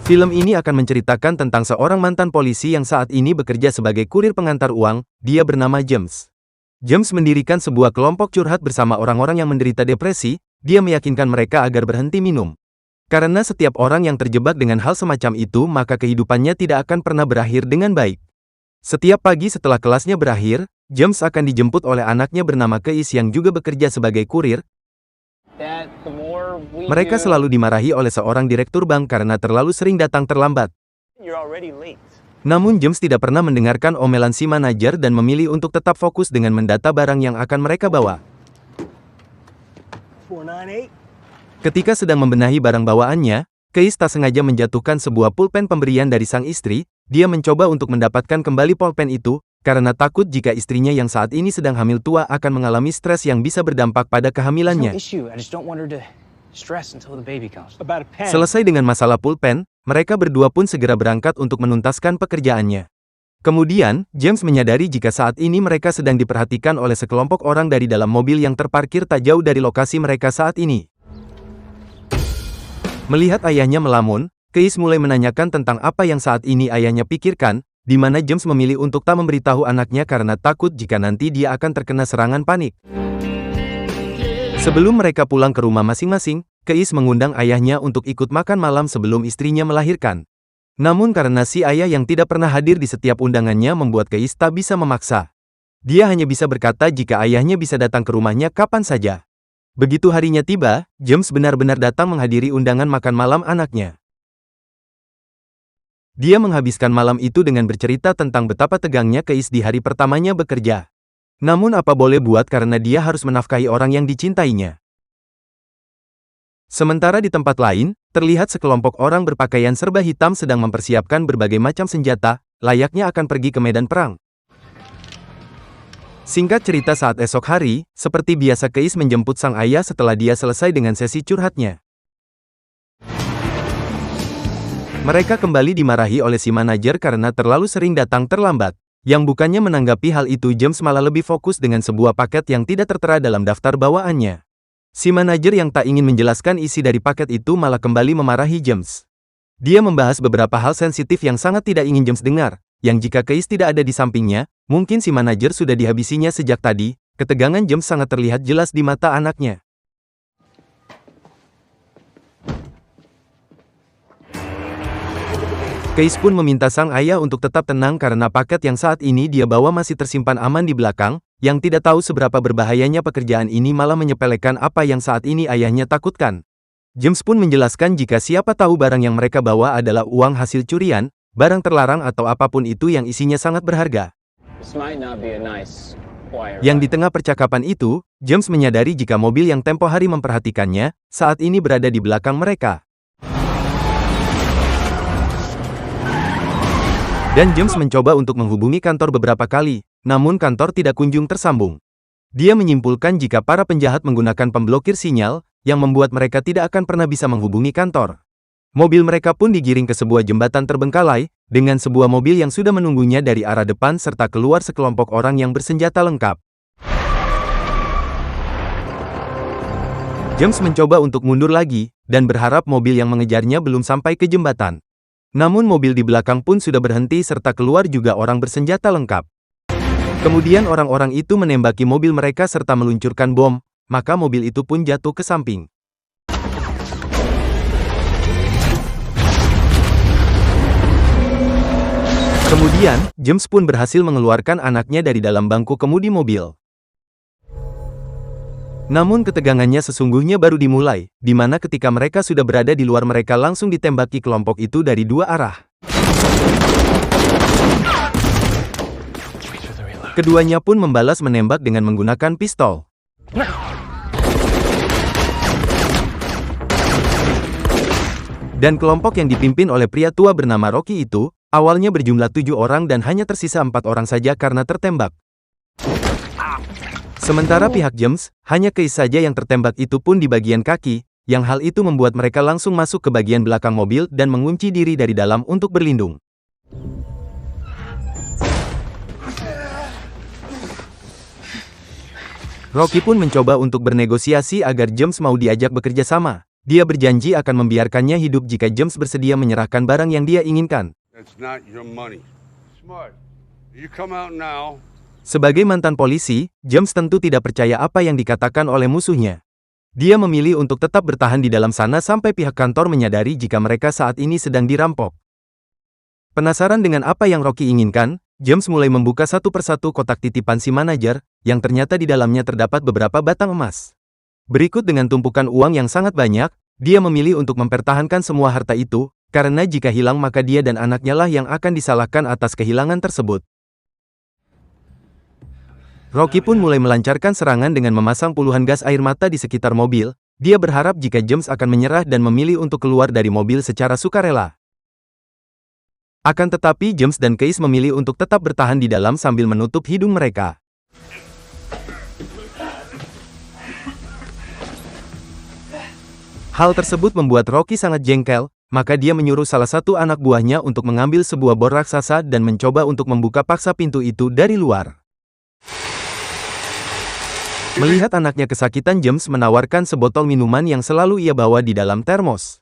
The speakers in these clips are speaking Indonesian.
Film ini akan menceritakan tentang seorang mantan polisi yang saat ini bekerja sebagai kurir pengantar uang. Dia bernama James. James mendirikan sebuah kelompok curhat bersama orang-orang yang menderita depresi. Dia meyakinkan mereka agar berhenti minum. Karena setiap orang yang terjebak dengan hal semacam itu, maka kehidupannya tidak akan pernah berakhir dengan baik. Setiap pagi setelah kelasnya berakhir, James akan dijemput oleh anaknya bernama Keis yang juga bekerja sebagai kurir. Mereka selalu dimarahi oleh seorang direktur bank karena terlalu sering datang terlambat. Namun James tidak pernah mendengarkan omelan si manajer dan memilih untuk tetap fokus dengan mendata barang yang akan mereka bawa. Ketika sedang membenahi barang bawaannya, Keis tak sengaja menjatuhkan sebuah pulpen pemberian dari sang istri. Dia mencoba untuk mendapatkan kembali pulpen itu, karena takut jika istrinya yang saat ini sedang hamil tua akan mengalami stres yang bisa berdampak pada kehamilannya. Selesai dengan masalah pulpen, mereka berdua pun segera berangkat untuk menuntaskan pekerjaannya. Kemudian, James menyadari jika saat ini mereka sedang diperhatikan oleh sekelompok orang dari dalam mobil yang terparkir tak jauh dari lokasi mereka saat ini. Melihat ayahnya melamun, Keis mulai menanyakan tentang apa yang saat ini ayahnya pikirkan, di mana James memilih untuk tak memberitahu anaknya karena takut jika nanti dia akan terkena serangan panik. Sebelum mereka pulang ke rumah masing-masing, Keis mengundang ayahnya untuk ikut makan malam sebelum istrinya melahirkan. Namun karena si ayah yang tidak pernah hadir di setiap undangannya membuat Keis tak bisa memaksa. Dia hanya bisa berkata jika ayahnya bisa datang ke rumahnya kapan saja. Begitu harinya tiba, James benar-benar datang menghadiri undangan makan malam anaknya. Dia menghabiskan malam itu dengan bercerita tentang betapa tegangnya Keis di hari pertamanya bekerja. Namun apa boleh buat karena dia harus menafkahi orang yang dicintainya. Sementara di tempat lain, terlihat sekelompok orang berpakaian serba hitam sedang mempersiapkan berbagai macam senjata, layaknya akan pergi ke medan perang. Singkat cerita saat esok hari, seperti biasa Keis menjemput sang ayah setelah dia selesai dengan sesi curhatnya. Mereka kembali dimarahi oleh si manajer karena terlalu sering datang terlambat. Yang bukannya menanggapi hal itu, James malah lebih fokus dengan sebuah paket yang tidak tertera dalam daftar bawaannya. Si manajer yang tak ingin menjelaskan isi dari paket itu malah kembali memarahi James. Dia membahas beberapa hal sensitif yang sangat tidak ingin James dengar, yang jika Keis tidak ada di sampingnya, mungkin si manajer sudah dihabisinya sejak tadi. Ketegangan James sangat terlihat jelas di mata anaknya. Keis pun meminta sang ayah untuk tetap tenang karena paket yang saat ini dia bawa masih tersimpan aman di belakang, yang tidak tahu seberapa berbahayanya pekerjaan ini malah menyepelekan apa yang saat ini ayahnya takutkan. James pun menjelaskan jika siapa tahu barang yang mereka bawa adalah uang hasil curian, barang terlarang atau apapun itu yang isinya sangat berharga. Yang di tengah percakapan itu, James menyadari jika mobil yang tempo hari memperhatikannya, saat ini berada di belakang mereka. Dan James mencoba untuk menghubungi kantor beberapa kali, namun kantor tidak kunjung tersambung. Dia menyimpulkan jika para penjahat menggunakan pemblokir sinyal, yang membuat mereka tidak akan pernah bisa menghubungi kantor. Mobil mereka pun digiring ke sebuah jembatan terbengkalai, dengan sebuah mobil yang sudah menunggunya dari arah depan serta keluar sekelompok orang yang bersenjata lengkap. James mencoba untuk mundur lagi, dan berharap mobil yang mengejarnya belum sampai ke jembatan. Namun mobil di belakang pun sudah berhenti serta keluar juga orang bersenjata lengkap. Kemudian orang-orang itu menembaki mobil mereka serta meluncurkan bom, maka mobil itu pun jatuh ke samping. Kemudian, James pun berhasil mengeluarkan anaknya dari dalam bangku kemudi mobil. Namun ketegangannya sesungguhnya baru dimulai, di mana ketika mereka sudah berada di luar mereka langsung ditembaki kelompok itu dari dua arah. Keduanya pun membalas menembak dengan menggunakan pistol. Dan kelompok yang dipimpin oleh pria tua bernama Rocky itu, awalnya berjumlah 7 orang dan hanya tersisa 4 orang saja karena tertembak. Sementara pihak James, hanya Keis saja yang tertembak itu pun di bagian kaki, yang hal itu membuat mereka langsung masuk ke bagian belakang mobil dan mengunci diri dari dalam untuk berlindung. Rocky pun mencoba untuk bernegosiasi agar James mau diajak bekerja sama, Dia berjanji akan membiarkannya hidup jika James bersedia menyerahkan barang yang dia inginkan. That's not your money. Smart. You come out now. Sebagai mantan polisi, James tentu tidak percaya apa yang dikatakan oleh musuhnya. Dia memilih untuk tetap bertahan di dalam sana sampai pihak kantor menyadari jika mereka saat ini sedang dirampok. Penasaran dengan apa yang Rocky inginkan, James mulai membuka satu persatu kotak titipan si manajer, yang ternyata di dalamnya terdapat beberapa batang emas. Berikut dengan tumpukan uang yang sangat banyak, dia memilih untuk mempertahankan semua harta itu, karena jika hilang maka dia dan anaknya lah yang akan disalahkan atas kehilangan tersebut. Rocky pun mulai melancarkan serangan dengan memasang puluhan gas air mata di sekitar mobil. Dia berharap jika James akan menyerah dan memilih untuk keluar dari mobil secara sukarela. Akan tetapi James dan Case memilih untuk tetap bertahan di dalam sambil menutup hidung mereka. Hal tersebut membuat Rocky sangat jengkel, maka dia menyuruh salah satu anak buahnya untuk mengambil sebuah bor raksasa dan mencoba untuk membuka paksa pintu itu dari luar. Melihat anaknya kesakitan, James menawarkan sebotol minuman yang selalu ia bawa di dalam termos.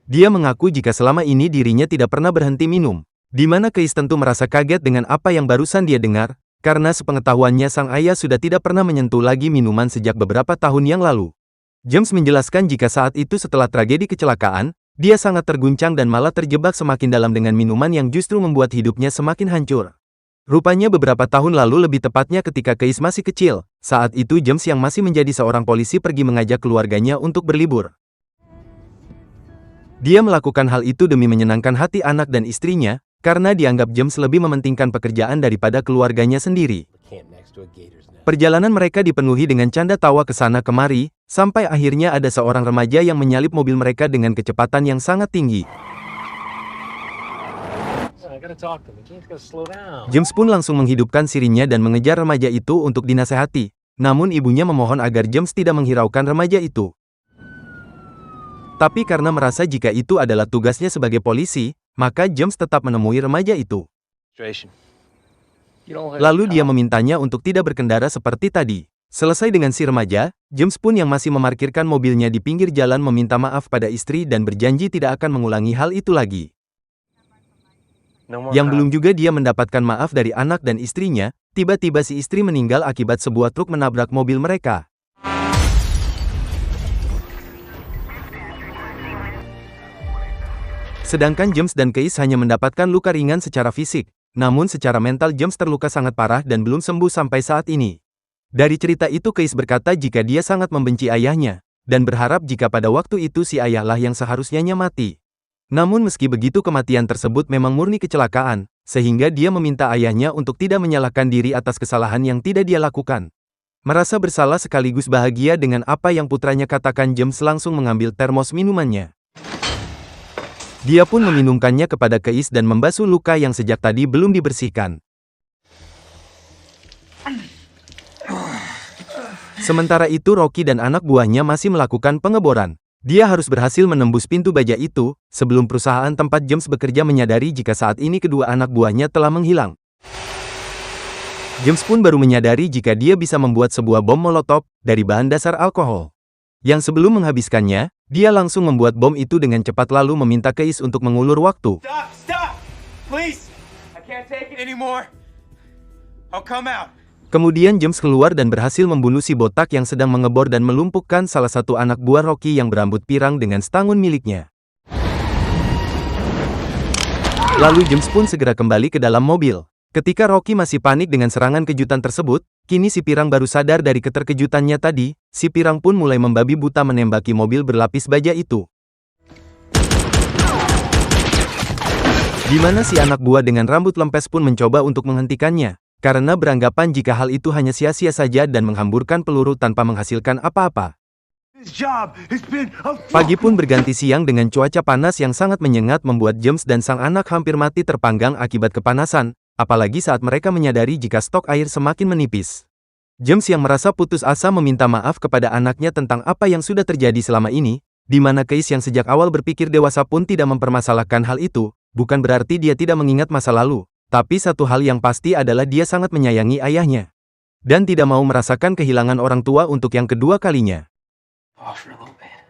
Dia mengaku jika selama ini dirinya tidak pernah berhenti minum, di mana Case tentu merasa kaget dengan apa yang barusan dia dengar, karena sepengetahuannya sang ayah sudah tidak pernah menyentuh lagi minuman sejak beberapa tahun yang lalu. James menjelaskan jika saat itu setelah tragedi kecelakaan, dia sangat terguncang dan malah terjebak semakin dalam dengan minuman yang justru membuat hidupnya semakin hancur. Rupanya beberapa tahun lalu, lebih tepatnya ketika Case masih kecil, saat itu James yang masih menjadi seorang polisi pergi mengajak keluarganya untuk berlibur. Dia melakukan hal itu demi menyenangkan hati anak dan istrinya, karena dianggap James lebih mementingkan pekerjaan daripada keluarganya sendiri. Perjalanan mereka dipenuhi dengan canda tawa ke sana kemari, sampai akhirnya ada seorang remaja yang menyalip mobil mereka dengan kecepatan yang sangat tinggi. James pun langsung menghidupkan sirinya dan mengejar remaja itu untuk dinasehati. Namun ibunya memohon agar James tidak menghiraukan remaja itu. Tapi karena merasa jika itu adalah tugasnya sebagai polisi, maka James tetap menemui remaja itu. Lalu dia memintanya untuk tidak berkendara seperti tadi. Selesai dengan si remaja, James pun yang masih memarkirkan mobilnya di pinggir jalan meminta maaf pada istri dan berjanji tidak akan mengulangi hal itu lagi. Yang belum juga dia mendapatkan maaf dari anak dan istrinya, tiba-tiba si istri meninggal akibat sebuah truk menabrak mobil mereka. Sedangkan James dan Case hanya mendapatkan luka ringan secara fisik, namun secara mental James terluka sangat parah dan belum sembuh sampai saat ini. Dari cerita itu Case berkata jika dia sangat membenci ayahnya, dan berharap jika pada waktu itu si ayahlah yang seharusnya mati. Namun meski begitu kematian tersebut memang murni kecelakaan, sehingga dia meminta ayahnya untuk tidak menyalahkan diri atas kesalahan yang tidak dia lakukan. Merasa bersalah sekaligus bahagia dengan apa yang putranya katakan, James langsung mengambil termos minumannya. Dia pun meminumkannya kepada Case dan membasuh luka yang sejak tadi belum dibersihkan. Sementara itu Rocky dan anak buahnya masih melakukan pengeboran. Dia harus berhasil menembus pintu baja itu, sebelum perusahaan tempat James bekerja menyadari jika saat ini kedua anak buahnya telah menghilang. James pun baru menyadari jika dia bisa membuat sebuah bom molotov dari bahan dasar alkohol. Yang sebelum menghabiskannya, dia langsung membuat bom itu dengan cepat lalu meminta Case untuk mengulur waktu. Stop! Please! I can't take it anymore. I'll come out. Kemudian James keluar dan berhasil membunuh si botak yang sedang mengebor dan melumpuhkan salah satu anak buah Rocky yang berambut pirang dengan stangun miliknya. Lalu James pun segera kembali ke dalam mobil. Ketika Rocky masih panik dengan serangan kejutan tersebut, kini si pirang baru sadar dari keterkejutannya tadi. Si pirang pun mulai membabi buta menembaki mobil berlapis baja itu. Di mana si anak buah dengan rambut lempes pun mencoba untuk menghentikannya, karena beranggapan jika hal itu hanya sia-sia saja dan menghamburkan peluru tanpa menghasilkan apa-apa. Pagi pun berganti siang dengan cuaca panas yang sangat menyengat membuat James dan sang anak hampir mati terpanggang akibat kepanasan, apalagi saat mereka menyadari jika stok air semakin menipis. James yang merasa putus asa meminta maaf kepada anaknya tentang apa yang sudah terjadi selama ini, di mana Case yang sejak awal berpikir dewasa pun tidak mempermasalahkan hal itu, bukan berarti dia tidak mengingat masa lalu. Tapi satu hal yang pasti adalah dia sangat menyayangi ayahnya. Dan tidak mau merasakan kehilangan orang tua untuk yang kedua kalinya. Off for a little bit.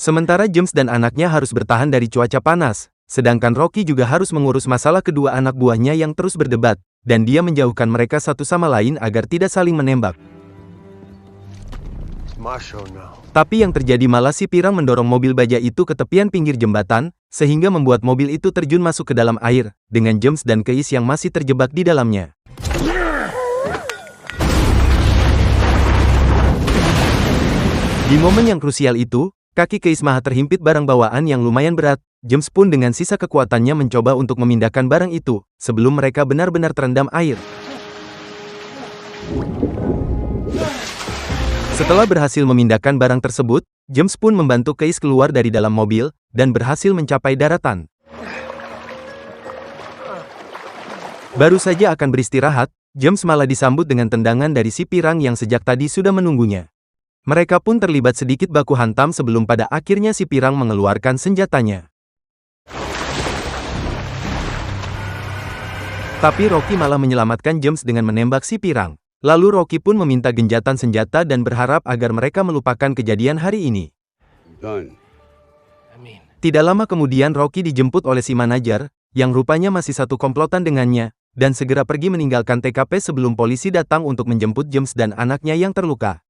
Sementara James dan anaknya harus bertahan dari cuaca panas, sedangkan Rocky juga harus mengurus masalah kedua anak buahnya yang terus berdebat, dan dia menjauhkan mereka satu sama lain agar tidak saling menembak. It's my show now. Tapi yang terjadi malah si pirang mendorong mobil baja itu ke tepian pinggir jembatan, sehingga membuat mobil itu terjun masuk ke dalam air, dengan James dan Keis yang masih terjebak di dalamnya. Di momen yang krusial itu, kaki Keis maha terhimpit barang bawaan yang lumayan berat. James pun dengan sisa kekuatannya mencoba untuk memindahkan barang itu, sebelum mereka benar-benar terendam air. Setelah berhasil memindahkan barang tersebut, James pun membantu Keis keluar dari dalam mobil, dan berhasil mencapai daratan. Baru saja akan beristirahat, James malah disambut dengan tendangan dari si pirang yang sejak tadi sudah menunggunya. Mereka pun terlibat sedikit baku hantam sebelum pada akhirnya si pirang mengeluarkan senjatanya. Tapi Rocky malah menyelamatkan James dengan menembak si pirang. Lalu Rocky pun meminta genjatan senjata dan berharap agar mereka melupakan kejadian hari ini. Done. Tidak lama kemudian Rocky dijemput oleh si manajer, yang rupanya masih satu komplotan dengannya, dan segera pergi meninggalkan TKP sebelum polisi datang untuk menjemput James dan anaknya yang terluka.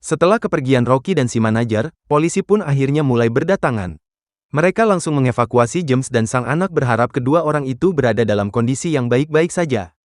Setelah kepergian Rocky dan si manajer, polisi pun akhirnya mulai berdatangan. Mereka langsung mengevakuasi James dan sang anak berharap kedua orang itu berada dalam kondisi yang baik-baik saja.